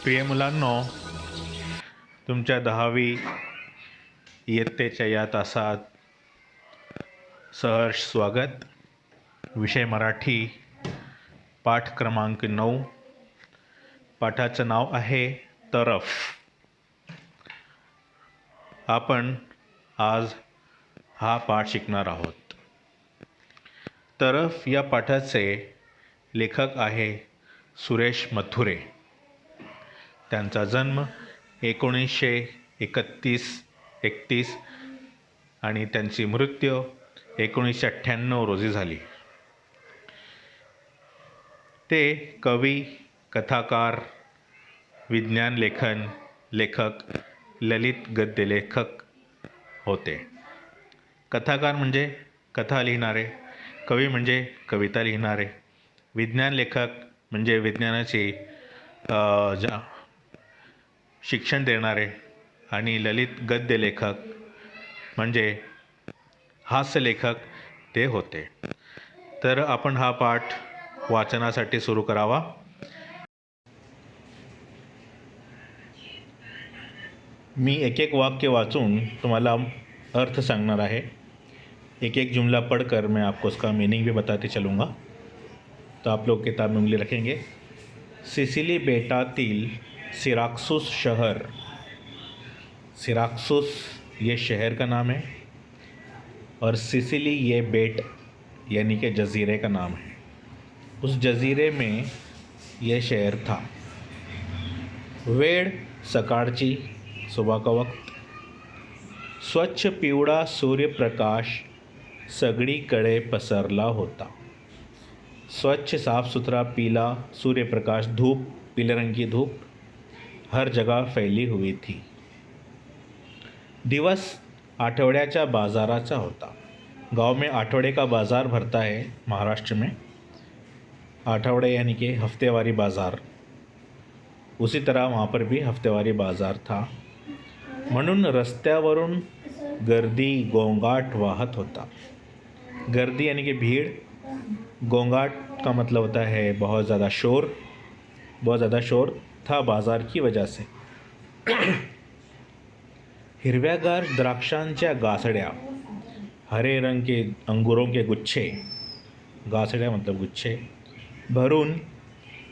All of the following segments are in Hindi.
प्रिय मुलांनो, तुमच्या 10वी इयत्तेच्या या तासात सहर्ष स्वागत. विषय मराठी, पाठ क्रमांक 9. पाठाचं नाव आहे तरफ. आपण आज हा पाठ शिकणार आहोत. तरफ या पाठाचे लेखक आहे सुरेश मथुरे. त्यांचा जन्म 1931 आणि त्यांची मृत्यू 1998 रोजी झाली. ते कवी, कथाकार, विज्ञान लेखक, ललित गद्य लेखक होते. कथाकार म्हणजे कथा लिहिणारे, कवी म्हणजे कविता लिहिणारे, विज्ञान लेखक म्हणजे विज्ञानाची शिक्षण देणारे, आणि ललित गद्य लेखक म्हणजे हास्य लेखक ते होते. तर आपण हा पाठ वाचनासाठी सुरू करावा. मी एक एक वाक्य वाचून तुम्हाला अर्थ सांगणार आहे. एक एक जुमला पढ़कर मैं आपको उसका मीनिंग भी बताते चलूँगा. तो आप लोग किताब में उंगली रखेंगे. सिसिली बेटातील सिराक्सुस शहर. सिराक्सुस ये शहर का नाम है और सिसिली ये बेट यानी कि जज़ीरे का नाम है. उस जज़ीरे में यह शहर था. वेळ सकाळची, सुबह का वक्त. स्वच्छ पिवळा सूर्यप्रकाश सगळीकडे पसरला होता. स्वच्छ साफ सुथरा पीला सूर्यप्रकाश, धूप, पीले रंग की धूप हर जगह फैली हुई थी. दिवस आठवड्याच्या बाजाराचा होता. गांव में आठवड़े का बाज़ार भरता है महाराष्ट्र में. आठवड़े यानी कि हफ्तेवारी बाज़ार. उसी तरह वहाँ पर भी हफ्तेवारी बाज़ार था. म्हणून रस्त्यावरून गर्दी, गोंगाट वाहत होता. गर्दी यानी कि भीड़, गोंगाट का मतलब होता है बहुत ज़्यादा शोर. बहुत ज़्यादा शोर था बाज़ार की वजह से. हिरव्यागार द्राक्षांच्या गासड्या, हरे रंग के अंगूरों के गुच्छे, गासड्या मतलब गुच्छे, भरून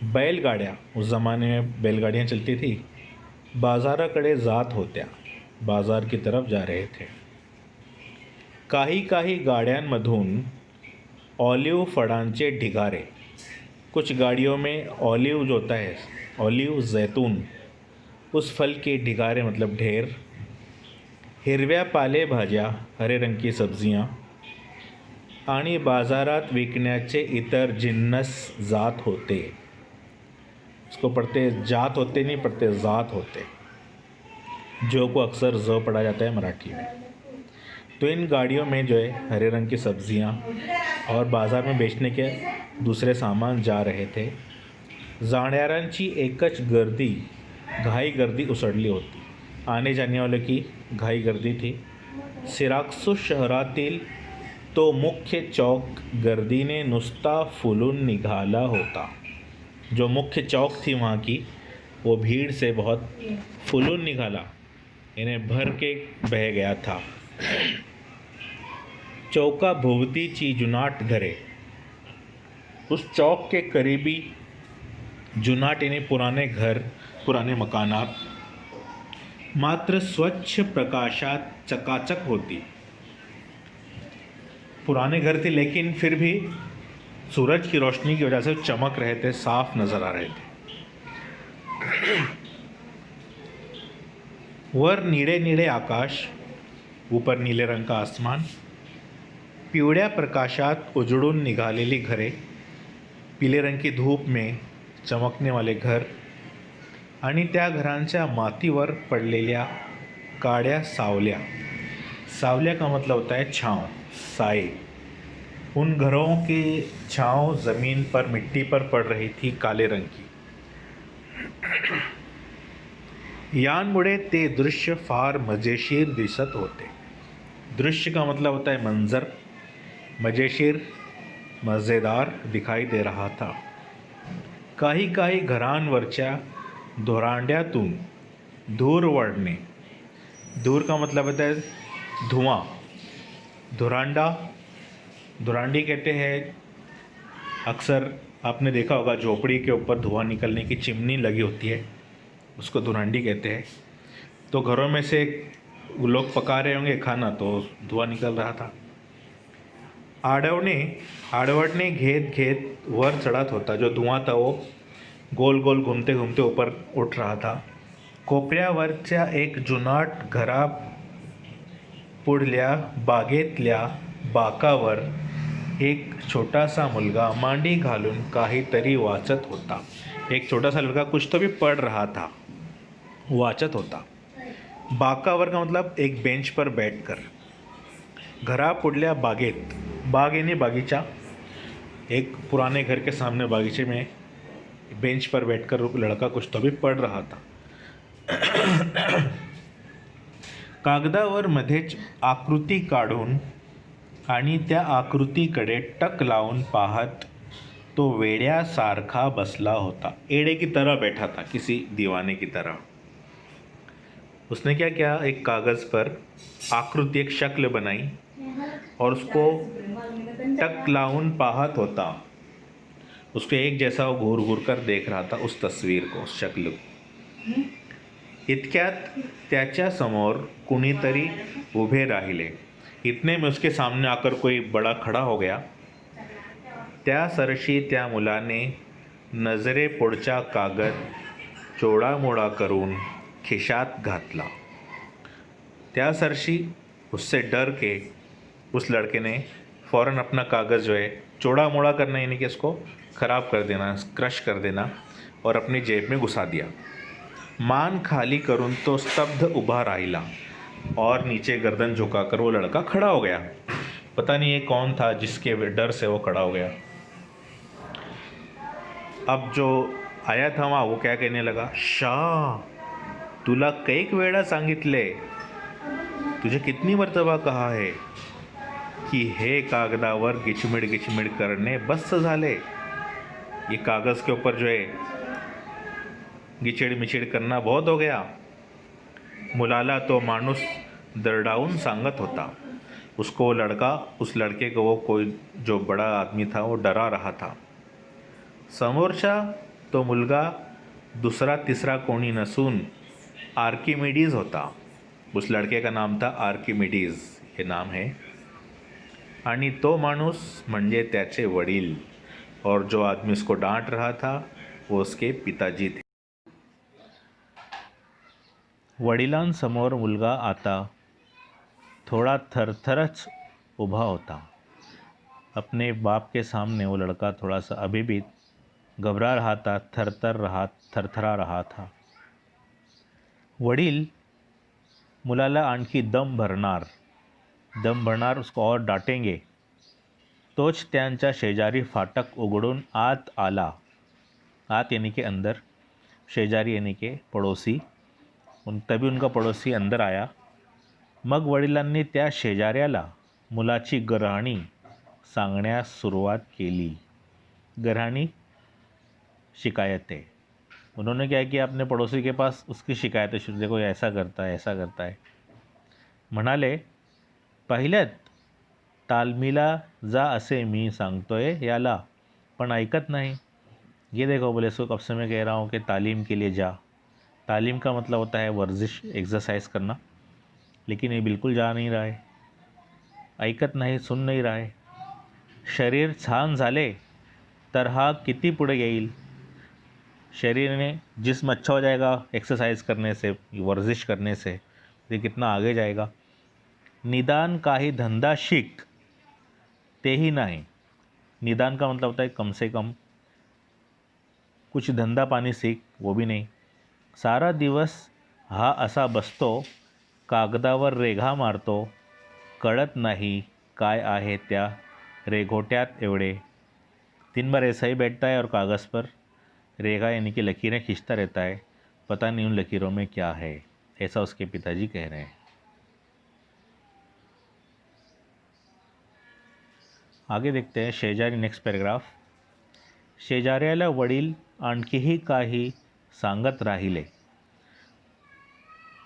बैलगाड्या, उस ज़माने में बैलगाड़ियाँ चलती थी, बाजाराकडे जात होत्या, बाज़ार की तरफ जा रहे थे. काही काही गाड्यांमधून ऑलिव फळांचे ढिगारे. कुछ गाड़ियों में ऑलिव जो होता है, ऑलिव जैतून, उस फल के ढिगारे मतलब ढेर. हिरव्या पालेभाज्या, हरे रंग की सब्जियां, आणि बाजारात विकण्याचे इतर जिन्नस जात होते. इसको पढ़ते जात होते नहीं, पढ़ते जात होते, जो को अक्सर ज पढ़ा जाता है मराठी में. तो इन गाड़ियों में जो है हरे रंग की सब्जियां और बाज़ार में बेचने के दूसरे सामान जा रहे थे. जाणाऱ्यांची एकच गर्दी, घाई गर्दी उसळली होती. आने जाने वालों की घाई गर्दी थी. सिराक्सुस शहरातील तो मुख्य चौक गर्दीने नुसता फुलून निघाला होता. जो मुख्य चौक थी वहाँ की, वो भीड़ से बहुत फुलून निघाला, इन्हें भर के बह गया था. चौका भोवतीची जुनाट घरे. उस चौक के करीबी जुनाट यानी पुराने घर, पुराने मकानात मात्र स्वच्छ प्रकाशात चकाचक होती. पुराने घर थे लेकिन फिर भी सूरज की रोशनी की वजह से चमक रहे थे, साफ नज़र आ रहे थे. वर नीले नीले आकाश, ऊपर नीले रंग का आसमान. पिवळ्या प्रकाशात उजळून निघालेली घरे, पीले रंग की धूप में चमकने वाले घर, आणि त्या घरांच्या मातीवर पडलेल्या काळ्या सावल्या. सावल्या का मतलब होता है छाँव, साए. उन घरों की छाँव ज़मीन पर, मिट्टी पर पड़ रही थी, काले रंग की. यांमुळे ते दृश्य फार मजेशीर दिसत होते. दृश्य का मतलब होता है मंजर. मजेशीर, मज़ेदार दिखाई दे रहा था. काही काही घरांवरच्या धुरांड्यातून धूर वळणे. धूर का मतलब होता है धुआं. धुरांडा, धुरांडी कहते हैं. अक्सर आपने देखा होगा झोपड़ी के ऊपर धुआं निकलने की चिमनी लगी होती है, उसको धुरांडी कहते हैं. तो घरों में से लोग पका रहे होंगे खाना, तो धुआं निकल रहा था. आडवटने घेत घेत वर चढत होता. जो धुआं था वो गोल गोल घूमते घूमते ऊपर उठ रहा था. कोपऱ्यावरच्या एक जुनाट घरा पुढल्या बागेतल्या बाकावर एक छोटासा मुलगा मांडी घालून काहीतरी वाचत होता. एक छोटासा लड़का कुछ तो भी पढ़ रहा था, वाचत होता. बाकावर का मतलब एक बेंच पर बैठकर. घरा पुढल्या बागेत, बाग यानी बागीचा. एक पुराने घर के सामने बागीचे में बेंच पर बैठकर लड़का कुछ तो भी पढ़ रहा था. कागदावर मध्येच आकृती काढून आणि त्या आकृतीकडे टक लावून पाहत तो वेड्यासारखा बसला होता. एड़े की तरह बैठा था, किसी दीवाने की तरह. उसने क्या किया, एक कागज़ पर आकृति, एक शक्ल बनाई और उसको टक लावून पाहत होता. उसको एक जैसा वो घूर घूर कर देख रहा था उस तस्वीर को, उस शक्ल. इतक्यात त्याच्या समोर कुणीतरी उभे राहिले. इतने में उसके सामने आकर कोई बड़ा खड़ा हो गया. त्या सरशी त्या मुलाने नजरे पुढचा कागद चोळामोळा करून खिशात घातला. त्या सरशी, उससे डर के उस लड़के ने फ़ौरन अपना कागज़ जो है चोड़ा मोड़ा करना, यानी कि इसको ख़राब कर देना, क्रश कर देना, और अपनी जेब में घुसा दिया. मान खाली करून तो स्तब्ध उभा राहिला और नीचे गर्दन झुकाकर वो लड़का खड़ा हो गया. पता नहीं ये कौन था जिसके डर से वो खड़ा हो गया. अब जो आया था वहाँ, वो क्या कहने लगा, शाह तुला कैक वेळा सांगितले, तुझे कितनी मर्तबा कहा है की हे कागदावर गिचमिड गिचमिड करणे बस झाले. ये कागज़ के ऊपर जो है गिचिड मिचिड करना बहुत हो गया. मुलाला तो माणूस दरडाऊन सांगत होता. उसको वो लड़का, उस लड़के को वो कोई जो बड़ा आदमी था वो डरा रहा था. समोरचा तो मुलगा दूसरा तिसरा कोणी नसून आर्किमिडीज होता. उस लड़के का नाम था आर्किमिडीज, हे नाम है. आणि तो माणूस म्हणजे त्याचे वडील, और जो आदमी उसको डांट रहा था वो उसके पिताजी थे. वडिलांसमोर मुलगा आता थोड़ा थरथरच उभा होता. अपने बाप के सामने वो लड़का थोड़ा सा अभी भी घबरा रहा था, थरथरा रहा था. वडील मुलाला आणखी दम भरणार, उसको और डांटेंगे. तोच त्यांच्या शेजारी फाटक उघडून आत आला. आत यानी के अंदर, शेजारी यानी के पड़ोसी. तभी उनका पड़ोसी अंदर आया. मग वडिलांनी त्या शेजाऱ्याला मुलाची गऱ्हाणी सांगण्यास सुरुवात केली. गऱ्हाणी शिकायतें. उन्होंने क्या किया, अपने पड़ोसी के पास उसकी शिकायतें शुरू, देखो ये ऐसा करता है, ऐसा करता है. म्हणाले, पहिल्यात तालमीला जा असे मी सांगतोय याला, पण ऐकत नहीं. ये देखो बोले, इसको कब से मैं कह रहा हूँ कि तालीम के लिए जा. तालीम का मतलब होता है वर्जिश, एक्सरसाइज करना, लेकिन ये बिल्कुल जा नहीं रहा है, ऐकत नहीं, सुन नहीं रहा है. शरीर छान झाले तर हा किती पुढे येईल. शरीर में जिस्म अच्छा हो जाएगा एक्सरसाइज करने से, वर्जिश करने से, ये कितना आगे जाएगा. निदान काही धंदा शिक, ते ही नहीं. निदान का मतलब होता है कम से कम कुछ धंदा पानी सीख, वो भी नहीं. सारा दिवस हा असा बसतो, कागदावर रेघा मारतो, कळत नहीं काय आहे त्या रेघोट्यात एवढे. दिन भर ऐसा ही बैठता है और कागज़ पर रेखा यानी कि लकीरें खींचता रहता है, पता नहीं उन लकीरों में क्या है. ऐसा उसके पिताजी कह रहे हैं. आगे देखते हैं शेजारी, नेक्स्ट पैराग्राफ. शेजाऱ्याला वडील आणखीही काही सांगत राहिले।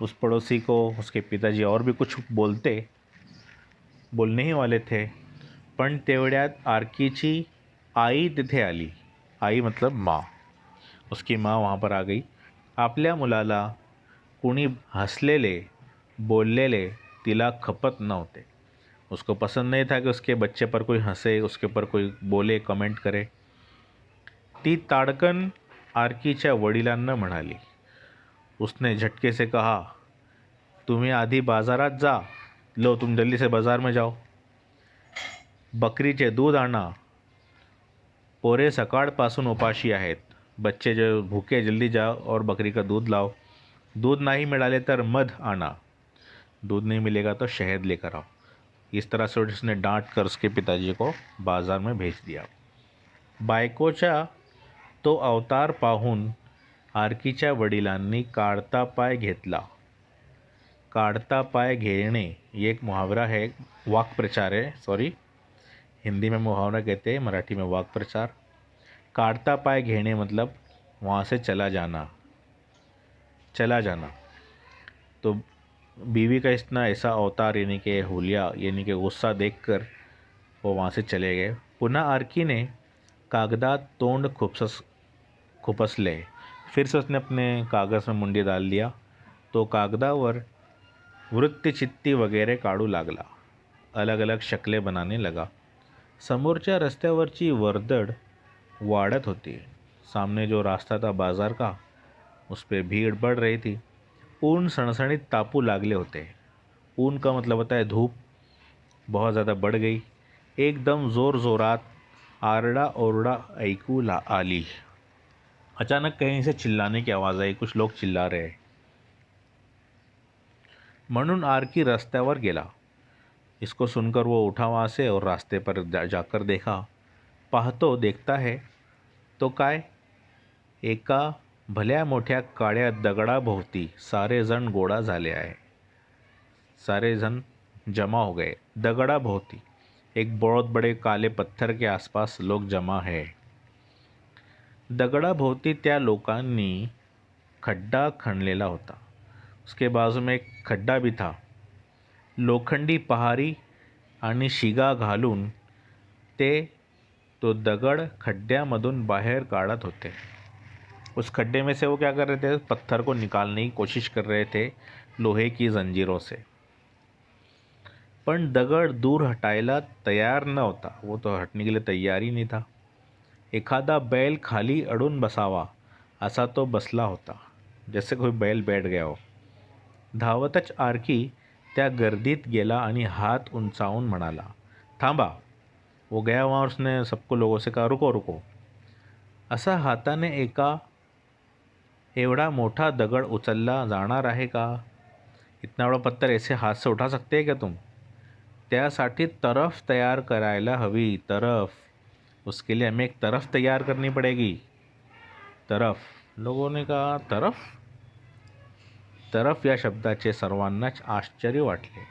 उस पड़ोसी को उसके पिताजी और भी कुछ बोलने ही वाले थे, पण तेवढ्यात आरकीची आई तिथे आली। आई मतलब माँ। उसकी माँ वहाँ पर आ गई। आपल्या मुलाला कुणी हसलेले बोललेले तिला खपत नव्हते। उसको पसंद नहीं था कि उसके बच्चे पर कोई हंसे, उसके ऊपर कोई बोले, कमेंट करे। ती ताड़कन आरकीच्या वडिलांना म्हणाली। उसने झटके से कहा, तुम्हें आधी बाजारात जा, लो तुम जल्दी से बाजार में जाओ, बकरीचे दूध आणा, पोरे सकाळपासून उपाशी आहेत, बच्चे जो भूखे जल्दी जाओ और बकरी का दूध लाओ, दूध नहीं मिलाले तर मध आना, दूध नहीं मिलेगा तो शहद लेकर आओ। इस तरह से उसने डांट कर उसके पिताजी को बाजार में भेज दिया। बायकोचा तो अवतार पाहून आरकीच्या वडिलांनी काढता पाय घेतला। काढता पाय घेणे ये एक मुहावरा है, वाक् प्रचार है, सॉरी, हिंदी में मुहावरा कहते हैं, मराठी में वाक् प्रचार। काढ़ता पाय घेने मतलब वहाँ से चला जाना। तो बीवी का इतना ऐसा अवतार यानी कि हुलिया यानी कि गुस्सा देखकर वो वहाँ से चले गए। पुन्हा आरकी ने कागदात तोंड खुपसले। फिर से उसने अपने कागज़ में मुंडी डाल दिया तो कागदावर वृत्तचित्ती वगैरे काढू लागला, अलग अलग शक्लें बनाने लगा। समोरच्या रस्त्यावरची वर्दळ वाढत होती। सामने जो रास्ता था बाजार का, उस पर भीड़ बढ़ रही थी। ऊन सणसणीत तापू लागले होते। ऊन का मतलब होता है धूप बहुत ज़्यादा बढ़ गई। एकदम ज़ोर ज़ोरात आरडा ओरडा ऐकू आली। अचानक कहीं से चिल्लाने की आवाज़ आई, कुछ लोग चिल्ला रहे। म्हणून आरकी रास्त्यावर गेला। इसको सुनकर वो उठा वहाँ से और रास्ते पर जाकर देखा। देखता है तो काय, एका भल्या मोठ्या काळ्या दगडाभोवती सारे जण गोळा झाले आहे। सारे जण जमा हो गए। दगडाभोवती एक बहुत बड़े काले पत्थर के आसपास लोग जमा है। दगडाभोवती त्या लोकांनी खड्डा खणलेला होता। उसके बाजू में एक खड्डा भी था। लोखंडी पहारी आणि शिगा घालून ते तो दगड खड्ड्यामधून बाहेर काढत होते। उस खड्डे में से वो क्या कर रहे थे, पत्थर को निकालने की कोशिश कर रहे थे लोहे की जंजीरों से। पण दगड दूर हटायला तैयार न होता, वो तो हटने के लिए तैयार ही नहीं था। एखादा बैल खाली अडून बसावा असा तो बसला होता, जैसे कोई बैल बैठ गया हो। धावतच आरकी त्या गर्दीत गेला आणि हात उंचावून म्हणाला, थांबा। वो गया वहाँ, उसने सबको लोगों से कहा, रुको रुको। असा हाताने एका एवढा मोठा दगड उचलला जाणार आहे का? इतना बड़ा पत्थर ऐसे हाथ से उठा सकते हैं क्या तुम? त्यासाठी तरफ तैयार करायला हवी, तरफ। उसके लिए हमें एक तरफ तैयार करनी पड़ेगी। तरफ। लोगों ने कहा, तरफ? तरफ या शब्दाचे सर्वांनाच आश्चर्य वाटले।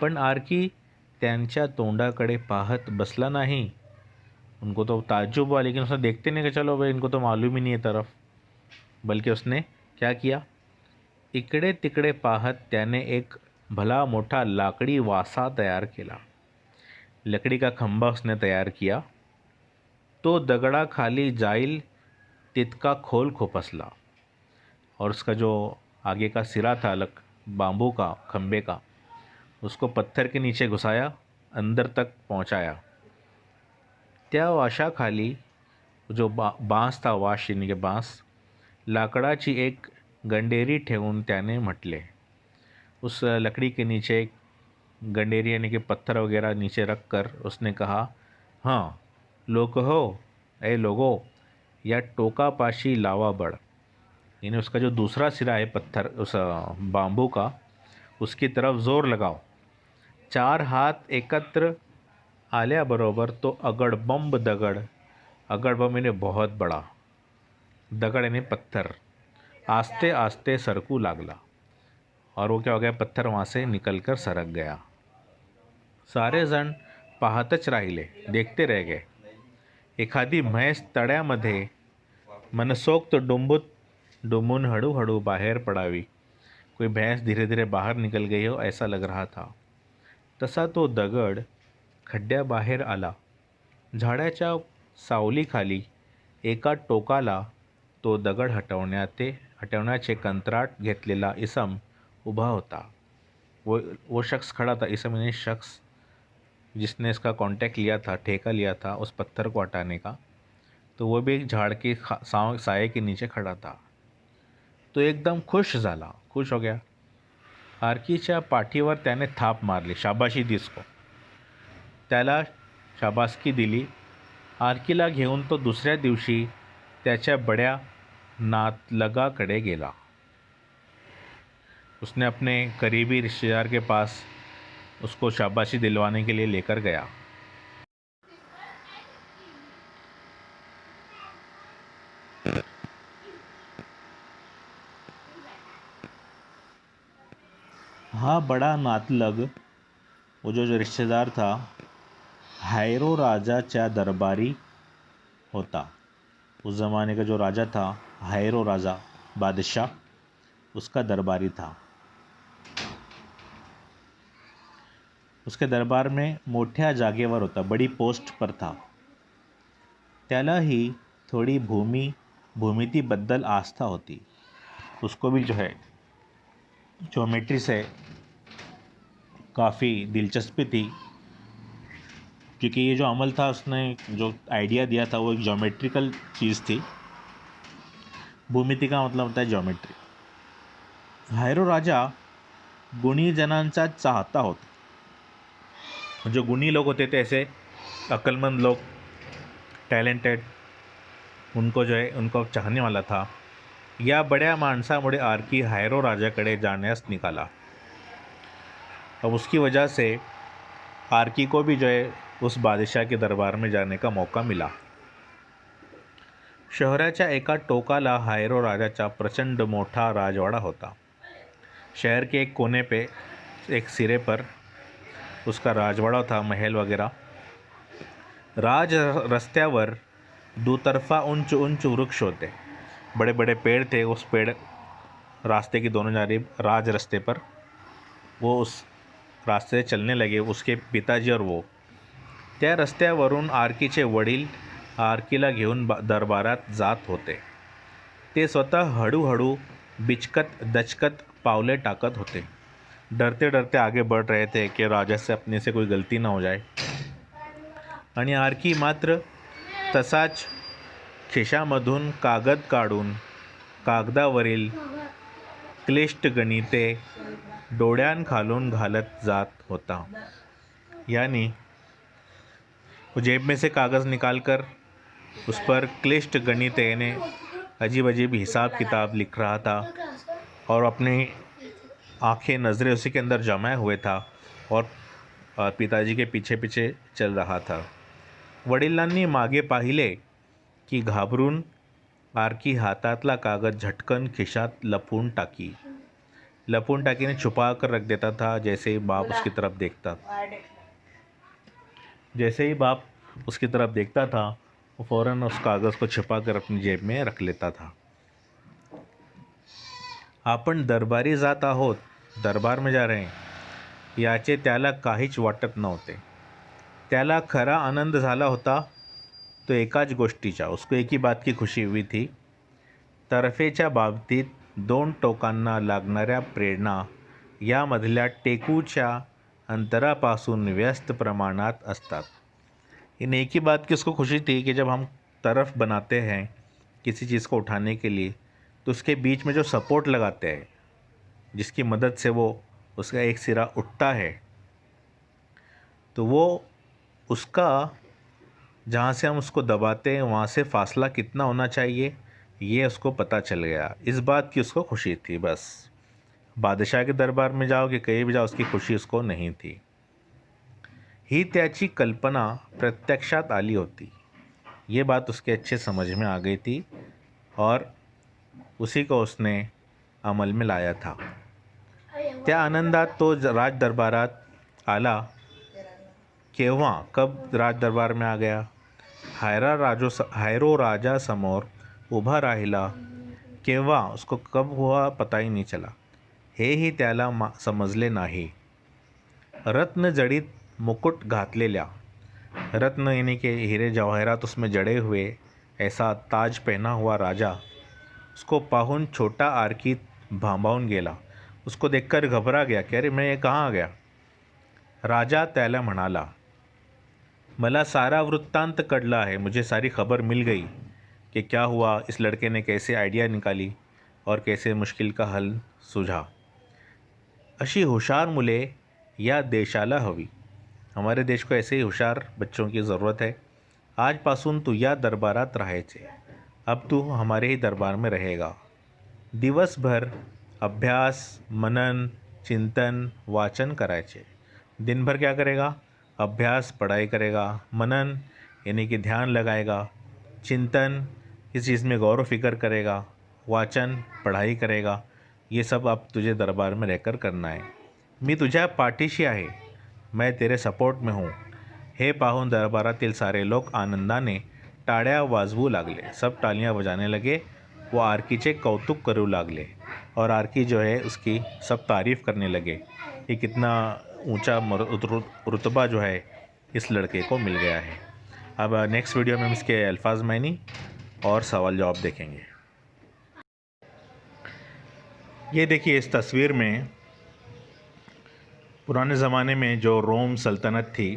पण आरकी त्यांच्या तोंडाकडे पाहत बसला नहीं। उनको तो ताज्जुब हुआ, लेकिन उसने देखते नहीं कि चलो भाई इनको तो मालूम ही नहीं है तरफ। बल्कि उसने क्या किया, इकडे तिकडे पाहत त्याने एक भला मोठा लाकड़ी वासा तैयार केला। लकड़ी का खंबा उसने तैयार किया। तो दगड़ा खाली जाईल तितका खोल खुपसला, और उसका जो आगे का सिरा था अलग बांबू का खंबे का, उसको पत्थर के नीचे घुसाया, अंदर तक पहुंचाया। त्या वाशाखाली जो बांस था, वाश यानी कि बांस, लाकडाची एक गंडेरी ठेवून त्याने म्हटले। उस लकड़ी के नीचे एक गंडेरी यानी कि पत्थर वगैरह नीचे रख कर उसने कहा, हाँ लोग हो, ए लोगो, या टोकापाशी लावा बड़। यानी उसका जो दूसरा सिरा है पत्थर उस बांबू का, उसकी तरफ ज़ोर लगाओ। चार हाथ एकत्र आल्याबरोबर तो अगडबंब दगड, अगडबंब यानी बहुत बड़ा, दगड यानी पत्थर, आस्ते आस्ते सरकू लागला, और वो क्या हो गया, पत्थर वहाँ से निकलकर सरक गया। सारे जण पाहतच राहिले, देखते रह गए। एखादी म्हैस तळ्यामध्ये मनसोक्त डुंबून हळूहळू बाहेर पडावी, कोई भैंस धीरे धीरे बाहर निकल गई हो ऐसा लग रहा था. तसा तो दगड खड्ड्याबाहेर आला. झाडाच्या सावलीखाली एका टोकाला तो दगड हटवण्याचे कंत्राट घेतलेला इसम उभा होता. वो शख्स खड़ा था. इसम यानी शख्स जिसने इसका कांटेक्ट लिया था, ठेका लिया था उस पत्थर को हटाने का, तो वो भी एक झाड़ के साये के नीचे खड़ा था. तो एकदम खुश हो गया. आर्कीच्या पाठीवर त्याने थाप मारली, शाबाशी दी उसको. त्याला शाबासकी दिली. आर्कीला घेऊन तो दुसऱ्या दिवशी त्याच्या बड्या नातलगाकडे गेला. उसने अपने करीबी रिश्तेदार के पास उसको शाबाशी दिलवाने के लिए लेकर गया. हा बड़ा नातलग, वो जो रिश्तेदार था, हायरो राजाच्या दरबारी होता. उस ज़माने का जो राजा था, हायरो राजा बादशाह, उसका दरबारी था. उसके दरबार में मोठ्या जागेवर होता, बड़ी पोस्ट पर था. त्यालाही थोड़ी भूमितीबद्दल आस्था होती. उसको भी जो है ज्योमेट्री से काफ़ी दिलचस्पी थी, क्योंकि ये जो अमल था उसने जो आइडिया दिया था वो एक ज्योमेट्रिकल चीज़ थी. भूमिती का मतलब होता है ज्योमेट्री. हायरो राजा गुणी जनांचा चाहता होता. जो गुणी लोग होते थे, ऐसे अक्लमंद लोग, टैलेंटेड, उनको जो है उनको चाहने वाला था. या बड्या माणसामुळे आर्की हायरो राजाकडे जाण्यास निघाला. अब उसकी वजह से आर्की को भी जो है उस बादशाह के दरबार में जाने का मौका मिला. शहराच्या एका टोकाला हायरो राजाचा प्रचंड मोठा राजवाड़ा होता. शहर के एक कोने पे, एक सिरे पर उसका राजवाड़ा था, महल वगैरह. राज रस्त्यावर दुतर्फा ऊंच ऊंच वृक्ष होते, बड़े बड़े पेड़ थे. उस पेड़ रास्ते की दोनों जानिब, राज रास्ते पर, वो उस रास्ते से चलने लगे, उसके पिताजी और वो. त्या रस्त्यावरून आर्कीचे वडील आर्कीला घेऊन दरबारात जात होते. ते स्वतः हळूहळू बिचकत दचकत पावले टाकत होते. डरते डरते आगे बढ़ रहे थे कि राजा से अपने से कोई गलती ना हो जाए. आणि आर्की मात्र तसाच खिशामधून कागद काढून कागदावरील क्लिष्ट गणिते डोळ्यांखालून घालत जात होता. यानी वो जेब में से कागज़ निकालकर उस पर क्लिष्ट गणिते यानी अजीब अजीब हिसाब किताब लिख रहा था, और अपनी आंखें नज़रें उसी के अंदर जमाए हुए था, और पिताजी के पीछे पीछे चल रहा था. वडिलांनी मागे पाहिले की घाबरून आर्की हातातला कागद झटकन खिशात लपून टाकीने छुपा कर रख देता था. जैसे ही बाप उसकी तरफ देखता था, वो फ़ौरन उस कागज़ को छुपा कर अपनी जेब में रख लेता था. आपण दरबारी जात आहोत, दरबार में जा रहे हैं, याचे त्याला काहीच वाटत नव्हते. त्याला खरा आनंद झाला होता तो एकाच गोष्टीचा. उसको एक ही बात की खुशी हुई थी. तर्फेच्या बाबतीत दोन टोकांना लागणाऱ्या प्रेरणा यामधल्या टेकूच्या अंतरापासून व्यस्त प्रमाणात असतात. इन एक ही बात की उसको खुशी थी कि जब हम तरफ बनाते हैं किसी चीज़ को उठाने के लिए, तो उसके बीच में जो सपोर्ट लगाते हैं, जिसकी मदद से वो उसका एक सिरा उठता है, तो वो उसका जहाँ से हम उसको दबाते हैं वहाँ से फासला कितना होना चाहिए, ये उसको पता चल गया. इस बात की उसको खुशी थी. बस बादशाह के दरबार में जाओ कि कहीं भी जाओ, उसकी खुशी उसको नहीं थी. ही त्याची कल्पना प्रत्यक्षात आली होती. ये बात उसके अच्छे समझ में आ गई थी, और उसी को उसने अमल में लाया था. त्या आनंदात तो राज दरबारात आला. कब राज दरबार में आ गया? हायरो राजासमोर उभा राहिला केव्हा उसको कब हुआ पता ही नहीं चला, हेही त्याला समजले नाही. रत्न जडित मुकुट घातलेल्या, रत्न यानी कि हीरे जवाहरात उसमें जड़े हुए, ऐसा ताज पहना हुआ राजा उसको पाहून छोटा आरकी भांबावून गेला. उसको देखकर घबरा गया कि अरे मैं ये कहाँ आ गया. राजा त्याला म्हणाला, मला सारा वृत्तांत कळला है, मुझे सारी खबर मिल गई कि क्या हुआ, इस लड़के ने कैसे आइडिया निकाली और कैसे मुश्किल का हल सूझा. अशी हुशार मुले या देशाला हवी. हमारे देश को ऐसे ही हुशार बच्चों की ज़रूरत है. आजपासून तू या दरबारात राहायचे. अब तू हमारे ही दरबार में रहेगा. दिवसभर अभ्यास, मनन, चिंतन, वाचन करायचे. दिन भर क्या करेगा? अभ्यास, पढ़ाई करेगा. मनन यानी कि ध्यान लगाएगा. चिंतन, किसी चीज़ में गौर व फिक्र करेगा. वाचन, पढ़ाई करेगा. ये सब अब तुझे दरबार में रहकर करना है. मी तुझ्या पाठीशी आहे, मैं तेरे सपोर्ट में हूँ. हे पाहून दरबारातील सारे लोग आनंदाने टाळ्या वाजवू लागले. सब तालियां बजाने लगे. वो आरकीचे कौतुक करू लागले और आरकी जो है उसकी सब तारीफ़ करने लगे कि कितना ऊंचा रुतबा जो है इस लड़के को मिल गया है. अब नेक्स्ट वीडियो में हम इसके अल्फाज मायनी और सवाल जवाब देखेंगे. ये देखिए, इस तस्वीर में पुराने ज़माने में जो रोम सल्तनत थी,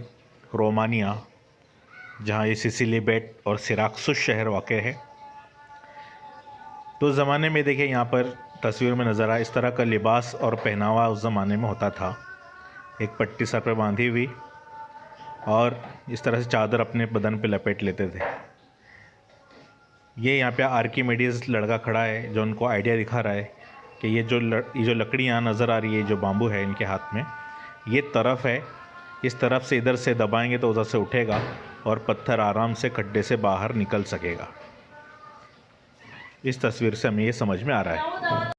रोमानिया, जहाँ ये सिसिली बेट और सिराक्सुस शहर वाक़ है, तो उस ज़माने में देखिए यहाँ पर तस्वीर में नज़र आया इस तरह का लिबास और पहनावा उस ज़माने में होता था. एक पट्टी सर पे बांधी हुई और इस तरह से चादर अपने बदन पे लपेट लेते थे. ये यहाँ पे आर्किमिडीज़ लड़का खड़ा है जो उनको आइडिया दिखा रहा है कि ये जो लकड़ियाँ नज़र आ रही है, जो बाम्बू है इनके हाथ में, ये तरफ है, इस तरफ से इधर से दबाएंगे तो उधर से उठेगा और पत्थर आराम से खड्डे से बाहर निकल सकेगा. इस तस्वीर से हमें ये समझ में आ रहा है.